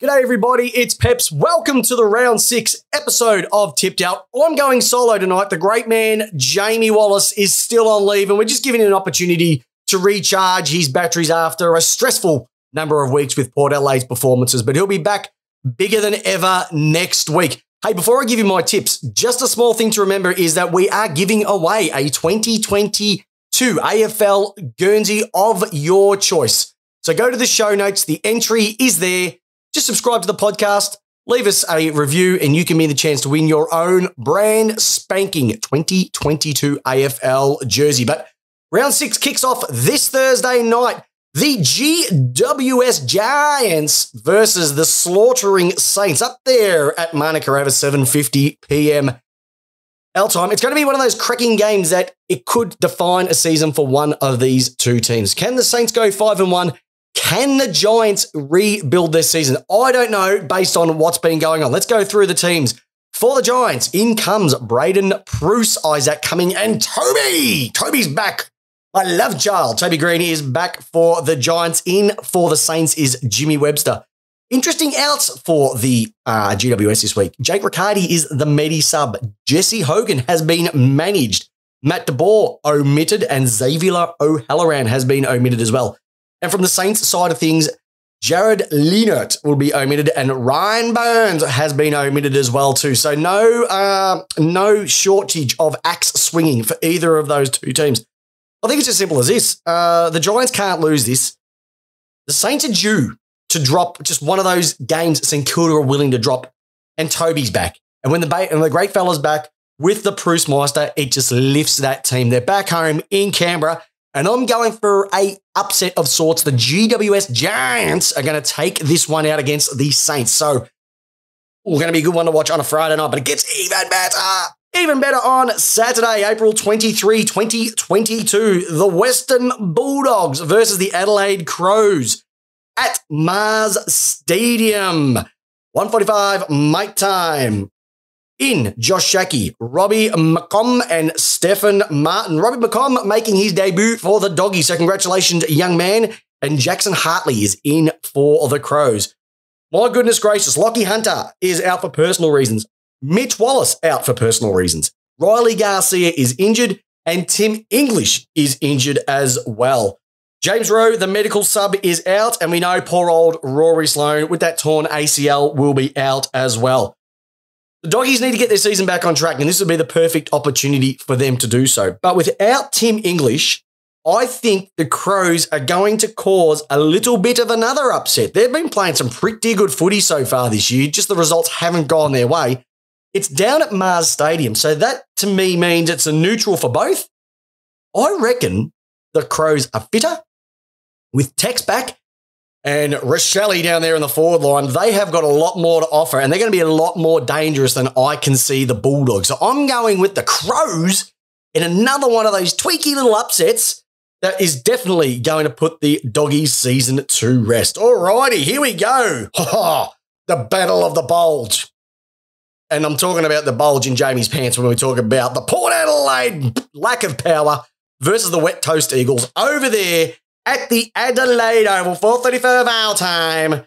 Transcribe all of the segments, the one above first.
G'day everybody, it's Peps. Welcome to the round 6 episode of Tipped Out. I'm going solo tonight. The great man, Jamie Wallace, is still on leave and we're just giving him an opportunity to recharge his batteries after a stressful number of weeks with Port Adelaide's performances, but he'll be back bigger than ever next week. Hey, before I give you my tips, just a small thing to remember is that we are giving away a 2022 AFL Guernsey of your choice. So go to the show notes. The entry is there. Just subscribe to the podcast, leave us a review, and you can be the chance to win your own brand spanking 2022 AFL jersey. But round 6 kicks off this Thursday night. The GWS Giants versus the Slaughtering Saints up there at Monaco over 7:50 p.m. L time. It's going to be one of those cracking games that it could define a season for one of these two teams. Can the Saints go 5-1? Can the Giants rebuild their season? I don't know based on what's been going on. Let's go through the teams. For the Giants, in comes Braden Bruce, Isaac Cumming, and Toby. Toby's back. My love child. Toby Green is back for the Giants. In for the Saints is Jimmy Webster. Interesting outs for the GWS this week. Jake Riccardi is the Medi sub. Jesse Hogan has been managed. Matt DeBoer omitted, and Xavier O'Halloran has been omitted as well. And from the Saints side of things, Jared Leonard will be omitted and Ryan Burns has been omitted as well too. So no shortage of axe swinging for either of those two teams. I think it's as simple as this. The Giants can't lose this. The Saints are due to drop just one of those games St Kilda are willing to drop, and Toby's back. And when the great fella's back with the Bruce Meister, it just lifts that team. They're back home in Canberra. And I'm going for a upset of sorts. The GWS Giants are going to take this one out against the Saints. So, we're going to be a good one to watch on a Friday night, but it gets even better. Even better on Saturday, April 23, 2022. The Western Bulldogs versus the Adelaide Crows at Mars Stadium. 1:45 mic time. In Josh Shackey, Robbie McComb and Stefan Martin. Robbie McComb making his debut for the Doggies, so congratulations, young man. And Jackson Hartley is in for the Crows. My goodness gracious, Lockie Hunter is out for personal reasons. Mitch Wallace out for personal reasons. Riley Garcia is injured, and Tim English is injured as well. James Rowe, the medical sub, is out, and we know poor old Rory Sloane with that torn ACL will be out as well. The Doggies need to get their season back on track, and this would be the perfect opportunity for them to do so. But without Tim English, I think the Crows are going to cause a little bit of another upset. They've been playing some pretty good footy so far this year, just the results haven't gone their way. It's down at Mars Stadium, so that to me means it's a neutral for both. I reckon the Crows are fitter with Tex back. And Rochelle down there in the forward line, they have got a lot more to offer, and they're going to be a lot more dangerous than I can see the Bulldogs. So I'm going with the Crows in another one of those tweaky little upsets that is definitely going to put the Doggies season to rest. Alrighty, here we go. The Battle of the Bulge. And I'm talking about the bulge in Jamie's pants when we talk about the Port Adelaide lack of power versus the Wet Toast Eagles over there at the Adelaide Oval, 4:35 our time.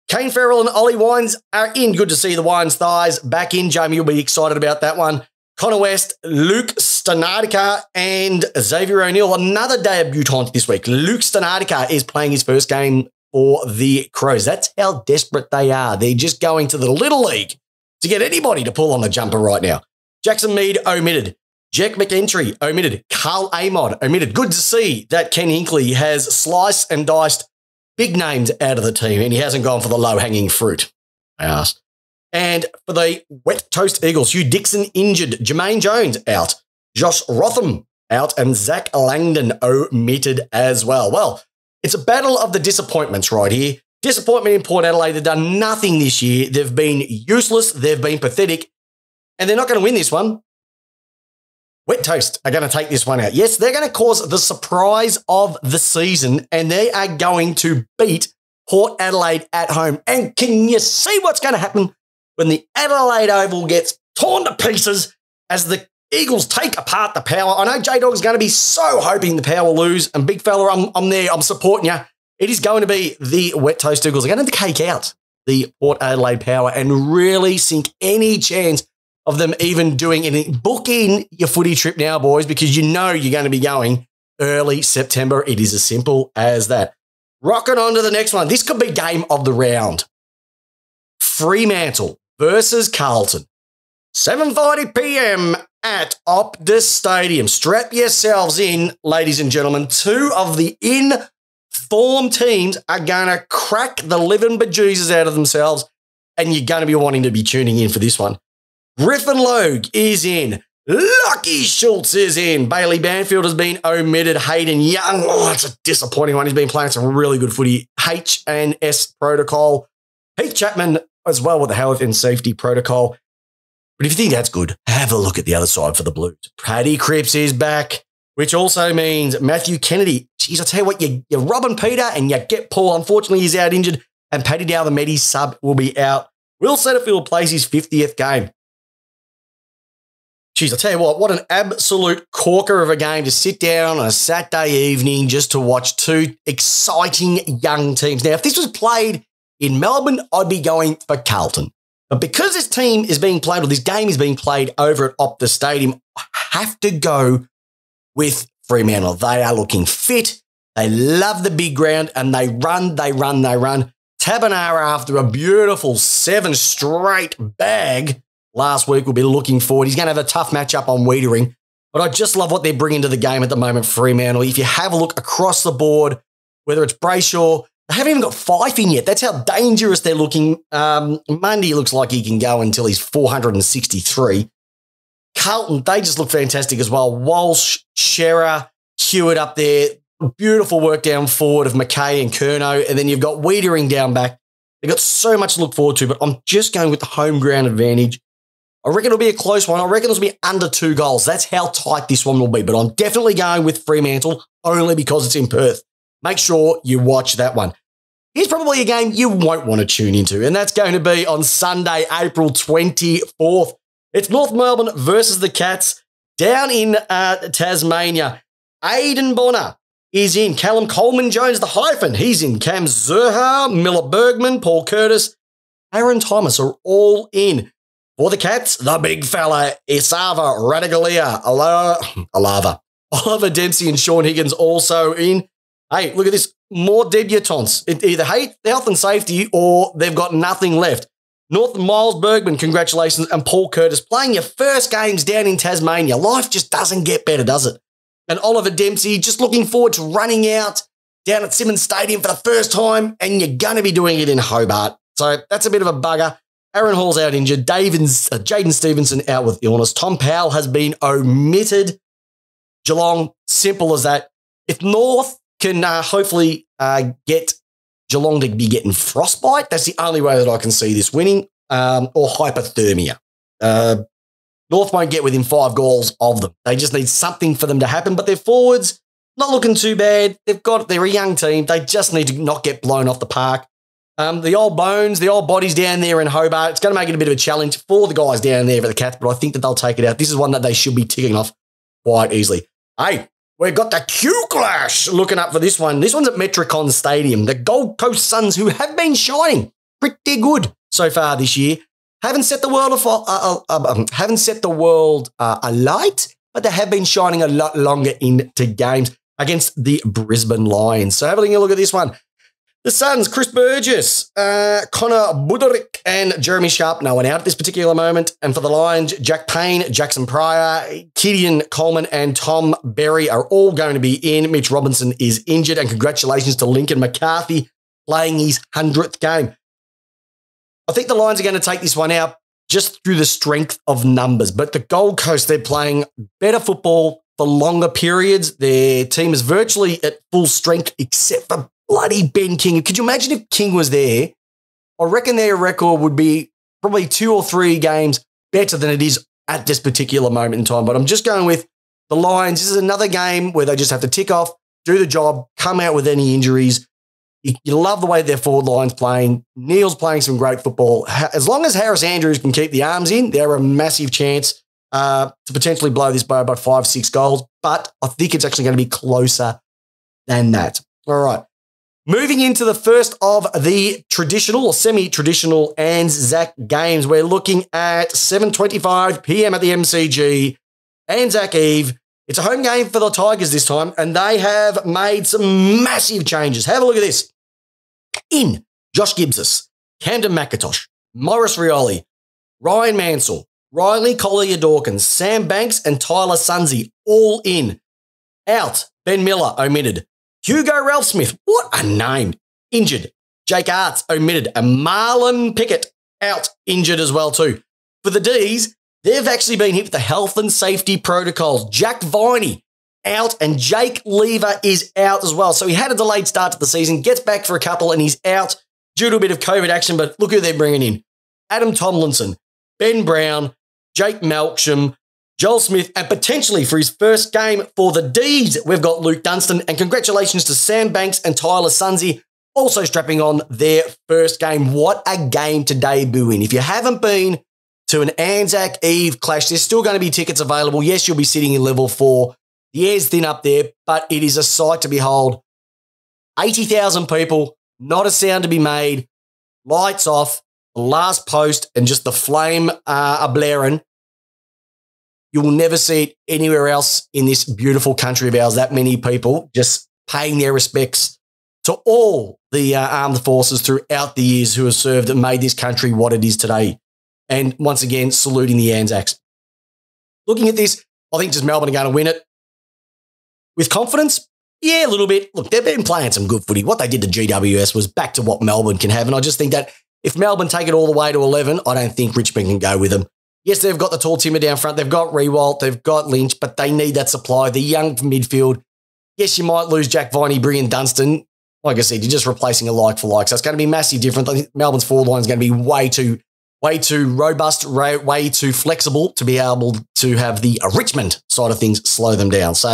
Kane Farrell and Ollie Wines are in. Good to see the Wines thighs back in. Jamie, you'll be excited about that one. Connor West, Luke Stanardica, and Xavier O'Neill. Another debutant this week. Luke Stanardica is playing his first game for the Crows. That's how desperate they are. They're just going to the Little League to get anybody to pull on the jumper right now. Jackson Mead omitted. Jack McEntry omitted. Carl Amod omitted. Good to see that Ken Hinkley has sliced and diced big names out of the team, and he hasn't gone for the low-hanging fruit. I asked. And for the Wet Toast Eagles, Hugh Dixon injured. Jermaine Jones out. Josh Rotham out. And Zach Langdon omitted as well. Well, it's a battle of the disappointments right here. Disappointment in Port Adelaide. They've done nothing this year. They've been useless. They've been pathetic. And they're not going to win this one. Wet Toast are going to take this one out. Yes, they're going to cause the surprise of the season, and they are going to beat Port Adelaide at home. And can you see what's going to happen when the Adelaide Oval gets torn to pieces as the Eagles take apart the Power? I know J-Dog's going to be so hoping the Power will lose, and big fella, I'm there, I'm supporting you. It is going to be the Wet Toast Eagles. They're going to cake out. the Port Adelaide Power and really sink any chance of them even doing anything. Book in your footy trip now, boys, because you know you're going to be going early September. It is as simple as that. Rocking on to the next one. This could be game of the round. Fremantle versus Carlton. 7:40 p.m. at Optus Stadium. Strap yourselves in, ladies and gentlemen. Two of the in-form teams are going to crack the living bejesus out of themselves, and you're going to be wanting to be tuning in for this one. Griffin Logue is in. Lucky Schultz is in. Bailey Banfield has been omitted. Hayden Young, that's a disappointing one. He's been playing some really good footy. H&S protocol. Heath Chapman as well with the health and safety protocol. But if you think that's good, have a look at the other side for the Blues. Paddy Cripps is back, which also means Matthew Kennedy. Jeez, I tell you what, you're robbing Peter and you get Paul. Unfortunately, he's out injured. And Paddy Dow, the Medi sub, will be out. Will Setterfield plays his 50th game. Jeez, I tell you what an absolute corker of a game to sit down on a Saturday evening just to watch two exciting young teams. Now, if this was played in Melbourne, I'd be going for Carlton. But because this team is being played, or this game is being played over at Optus Stadium, I have to go with Fremantle. They are looking fit. They love the big ground, and they run. Tabanara, after a beautiful 7 straight bag last week, will be looking forward. He's going to have a tough matchup on Wiedering, but I just love what they're bringing to the game at the moment, Fremantle. If you have a look across the board, whether it's Brayshaw, they haven't even got Fife in yet. That's how dangerous they're looking. Mundy looks like he can go until he's 463. Carlton, they just look fantastic as well. Walsh, Shearer, Hewitt up there. Beautiful work down forward of McKay and Curnow. And then you've got Wiedering down back. They've got so much to look forward to, but I'm just going with the home ground advantage. I reckon it'll be a close one. I reckon it'll be under 2 goals. That's how tight this one will be. But I'm definitely going with Fremantle only because it's in Perth. Make sure you watch that one. Here's probably a game you won't want to tune into, and that's going to be on Sunday, April 24th. It's North Melbourne versus the Cats down in Tasmania. Aidan Bonner is in. Callum Coleman-Jones, the hyphen, he's in. Cam Zurha, Miller Bergman, Paul Curtis, Aaron Thomas are all in. For the Cats, the big fella, Isava Radagalia, Alava. Oliver Dempsey and Sean Higgins also in. Hey, look at this. More debutantes. It either hate health and safety or they've got nothing left. North Miles Bergman, congratulations, and Paul Curtis playing your first games down in Tasmania. Life just doesn't get better, does it? And Oliver Dempsey just looking forward to running out down at Simmons Stadium for the first time, and you're going to be doing it in Hobart. So that's a bit of a bugger. Aaron Hall's out injured. Jaden Stevenson out with illness. Tom Powell has been omitted. Geelong, simple as that. If North can hopefully get Geelong to be getting frostbite, that's the only way that I can see this winning, or hypothermia. North won't get within 5 goals of them. They just need something for them to happen, but their forwards, not looking too bad. They're a young team. They just need to not get blown off the park. The old bones, the old bodies down there in Hobart, it's going to make it a bit of a challenge for the guys down there for the Cats, but I think that they'll take it out. This is one that they should be ticking off quite easily. Hey, we've got the Q-Clash looking up for this one. This one's at Metricon Stadium. The Gold Coast Suns, who have been shining pretty good so far this year, haven't set the world alight, but they have been shining a lot longer into games against the Brisbane Lions. So having a look at this one. The Suns, Chris Burgess, Connor Buderick, and Jeremy Sharp, no one out at this particular moment. And for the Lions, Jack Payne, Jackson Pryor, Gideon Coleman, and Tom Berry are all going to be in. Mitch Robinson is injured, and congratulations to Lincoln McCarthy playing his 100th game. I think the Lions are going to take this one out just through the strength of numbers. But the Gold Coast, they're playing better football for longer periods. Their team is virtually at full strength except for bloody Ben King. Could you imagine if King was there? I reckon their record would be probably 2 or 3 games better than it is at this particular moment in time. But I'm just going with the Lions. This is another game where they just have to tick off, do the job, come out with any injuries. You love the way their forward line's playing. Neil's playing some great football. As long as Harris Andrews can keep the arms in, they're a massive chance to potentially blow this by 5-6 goals. But I think it's actually going to be closer than that. All right. Moving into the first of the traditional or semi-traditional Anzac games, we're looking at 7:25 p.m. at the MCG, Anzac Eve. It's a home game for the Tigers this time, and they have made some massive changes. Have a look at this. In Josh Gibbs, Camden McIntosh, Morris Rioli, Ryan Mansell, Riley Collier-Dawkins, Sam Banks, and Tyler Sunzi, all in. Out, Ben Miller, omitted. Hugo Ralph Smith, what a name, injured. Jake Arts, omitted. And Marlon Pickett, out, injured as well too. For the Ds, they've actually been hit with the health and safety protocols. Jack Viney, out, and Jake Lever is out as well. So he had a delayed start to the season, gets back for a couple, and he's out due to a bit of COVID action, but look who they're bringing in. Adam Tomlinson, Ben Brown, Jake Melksham, Joel Smith, and potentially for his first game for the Ds, we've got Luke Dunstan. And congratulations to Sam Banks and Tyler Sunzi, also strapping on their first game. What a game to debut in. If you haven't been to an Anzac Eve clash, there's still going to be tickets available. Yes, you'll be sitting in level 4. The air's thin up there, but it is a sight to behold. 80,000 people, not a sound to be made, lights off, the last post, and just the flame a-blaring. You will never see it anywhere else in this beautiful country of ours, that many people just paying their respects to all the armed forces throughout the years who have served and made this country what it is today. And once again, saluting the Anzacs. Looking at this, I think just Melbourne are going to win it. With confidence? Yeah, a little bit. Look, they've been playing some good footy. What they did to GWS was back to what Melbourne can have. And I just think that if Melbourne take it all the way to 11, I don't think Richmond can go with them. Yes, they've got the tall timber down front. They've got Rewalt. They've got Lynch, but they need that supply. The young midfield. Yes, you might lose Jack Viney, Brian Dunstan. Like I said, you're just replacing a like for like. So it's going to be massive different. I think Melbourne's forward line is going to be way too robust, way too flexible to be able to have the Richmond side of things slow them down. So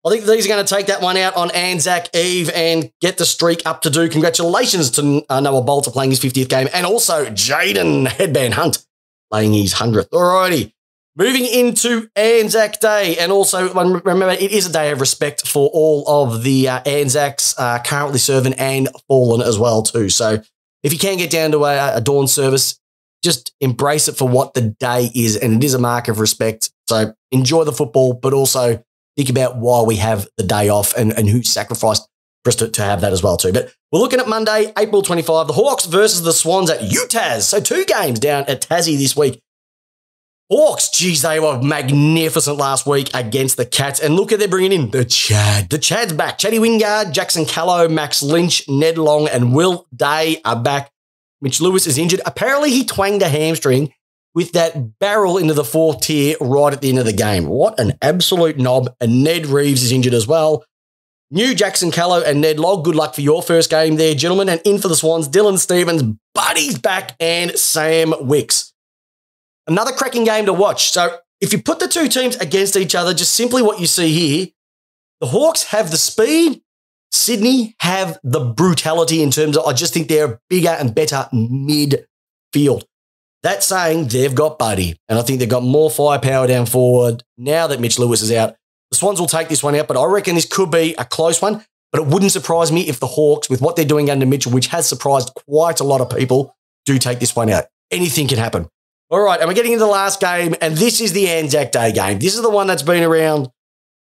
I think these are going to take that one out on Anzac Eve and get the streak up to do. Congratulations to Noah Bolter playing his 50th game, and also Jaden Headband Hunt playing his 100th. Alrighty. Moving into Anzac Day, and also remember it is a day of respect for all of the Anzacs currently serving and fallen as well too. So if you can get down to a dawn service, just embrace it for what the day is, and it is a mark of respect. So enjoy the football, but also think about why we have the day off and who sacrificed for us to have that as well too. But we're looking at Monday, April 25, the Hawks versus the Swans at UTAS. So 2 games down at Tassie this week. Hawks, geez, they were magnificent last week against the Cats. And look at they're bringing in the Chad. The Chad's back. Chaddy Wingard, Jackson Callow, Max Lynch, Ned Long, and Will Day are back. Mitch Lewis is injured. Apparently he twanged a hamstring with that barrel into the 4th tier right at the end of the game. What an absolute knob. And Ned Reeves is injured as well. New Jackson Callow and Ned Log, good luck for your first game there, gentlemen. And in for the Swans, Dylan Stevens, Buddy's back, and Sam Wicks. Another cracking game to watch. So if you put the two teams against each other, just simply what you see here, the Hawks have the speed, Sydney have the brutality in terms of, I just think they're bigger and better midfield. That saying, they've got Buddy, and I think they've got more firepower down forward now that Mitch Lewis is out. The Swans will take this one out, but I reckon this could be a close one, but it wouldn't surprise me if the Hawks, with what they're doing under Mitchell, which has surprised quite a lot of people, do take this one out. Anything can happen. All right, and we're getting into the last game, and this is the Anzac Day game. This is the one that's been around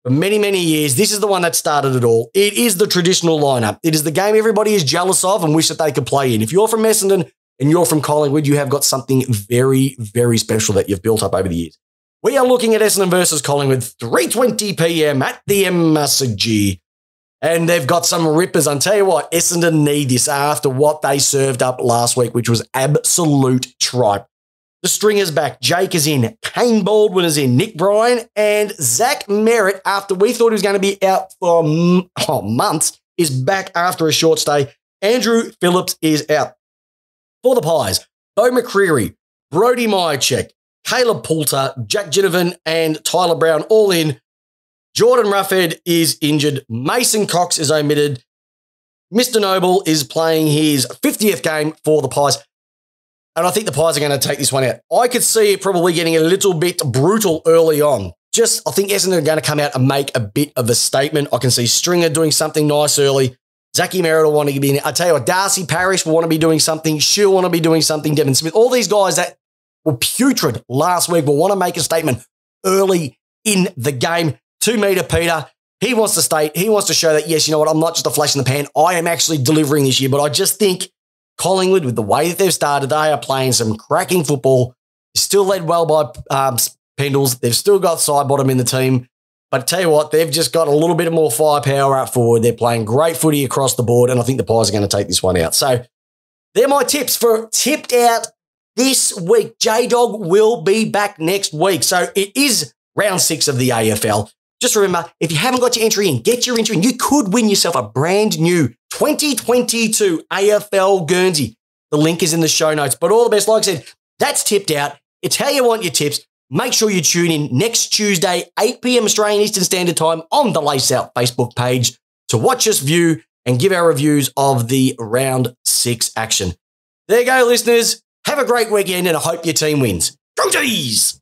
for many, many years. This is the one that started it all. It is the traditional lineup. It is the game everybody is jealous of and wish that they could play in. If you're from Essendon and you're from Collingwood, you have got something very, very special that you've built up over the years. We are looking at Essendon versus Collingwood, 3:20 p.m. at the MCG. And they've got some rippers. I'll tell you what, Essendon need this after what they served up last week, which was absolute tripe. The stringer's back. Jake is in. Kane Baldwin is in. Nick Bryan and Zach Merritt, after we thought he was going to be out for months, is back after a short stay. Andrew Phillips is out. For the Pies, Bo McCreary, Brody Myercheck, Caleb Poulter, Jack Ginnivan, and Tyler Brown all in. Jordan Ruffhead is injured. Mason Cox is omitted. Mr. Noble is playing his 50th game for the Pies. And I think the Pies are going to take this one out. I could see it probably getting a little bit brutal early on. I think Essendon are going to come out and make a bit of a statement. I can see Stringer doing something nice early. Zachy Merritt will want to be in it. I tell you what, Darcy Parish will want to be doing something. She'll want to be doing something. Devin Smith, all these guys that were putrid last week will want to make a statement early in the game. 2 meter Peter, he wants to state, he wants to show that, yes, you know what, I'm not just a flash in the pan. I am actually delivering this year. But I just think Collingwood, with the way that they've started, they are playing some cracking football. Still led well by Pendles. They've still got Sidebottom in the team. But I tell you what, they've just got a little bit more firepower up forward. They're playing great footy across the board, and I think the Pies are going to take this one out. So they're my tips for Tipped Out this week. J-Dog will be back next week. So it is round 6 of the AFL. Just remember, if you haven't got your entry in, get your entry in. You could win yourself a brand new 2022 AFL Guernsey. The link is in the show notes. But all the best, like I said, that's Tipped Out. It's how you want your tips. Make sure you tune in next Tuesday, 8 p.m. Australian Eastern Standard Time on the Lace Out Facebook page to watch us view and give our reviews of the round 6 action. There you go, listeners. Have a great weekend, and I hope your team wins. Go D's!